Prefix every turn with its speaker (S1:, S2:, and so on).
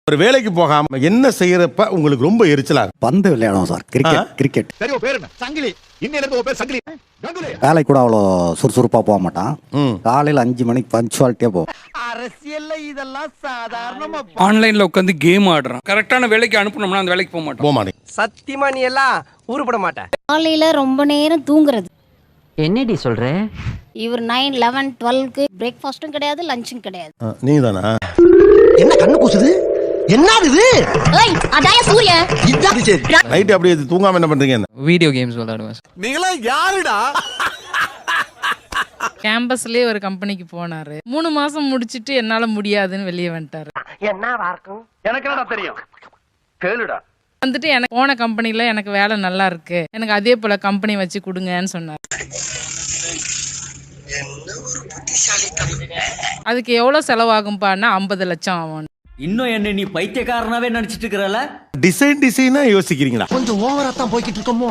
S1: ஒரு வேலைக்கு போகாம என்ன செய்யறப்ப உங்களுக்கு ரொம்ப எரிச்சலா இருக்கு?
S2: பந்து விளையாடுவோம் சார். கிரிக்கெட்.
S3: சரி, உன் பேர் என்ன? சங்கிலி. இன்னையில இருந்து உன் பேர் சங்கிலி. கங்குலி.
S2: வேலைக்கு கூட அவ்வளோ சுறுசுறுப்பா போக மாட்டான். காலையில் 5 மணிக்கு பஞ்சுவாலிட்டியா போவோம்.
S3: அரசியல்ல இதெல்லாம் சாதாரணமா.
S4: ஆன்லைன்ல உட்காந்து கேம் ஆடுறான். கரெக்டான வேலைக்கு அனுப்பணும்னா அந்த வேலைக்கு போக மாட்டேன்.
S3: சத்தியமா நீ எல்லாம் உருப்பட மாட்டேன்.
S5: காலையில ரொம்ப நேரம் தூங்குறது.
S6: என்னடி சொல்ற?
S5: இவர் 9, 11, 12க்கு பிரேக்ஃபாஸ்ட்டும் கிடையாது, லஞ்சும் கிடையாது.
S1: நீதானா?
S3: என்ன கண்ணு கூசுது? என்னது இது?
S5: ஏய் அதாய சூர்யா.
S3: இதான் சரி.
S1: நைட் அப்படியே தூங்காம என்ன பண்றீங்க?
S7: வீடியோ கேம்ஸ் விளையாடுவேன்.
S3: நீங்களா யாருடா?
S8: கேம்பஸ்லயே ஒரு கம்பெனிக்கு போனாரு. 3 மாசம் முடிச்சிட்டு என்னால முடியாதுன்னு வெளியே வந்துட்டாரு.
S3: என்னவா இருக்கும்? எனக்கு என்னடா தெரியும்? கேளுடா.
S8: வந்துட்டு எனக்கு போன கம்பெனில எனக்கு வேலை நல்லா இருக்கு, எனக்கு அதே போல கம்பெனி வச்சு கொடுங்கன்னு சொன்னார். அதுக்கு எவ்வளவு செலவாகும்பான்னா 50 லட்சம் ஆகும்.
S6: இன்னும் என்ன நீ பைத்தியக்காரனாவே நினைச்சிட்டு இருக்கறல?
S1: டிசைனா யோசிக்கிறீங்களா?
S3: கொஞ்சம் ஓவரா தான் போய்கிட்டு இருக்கோமோ?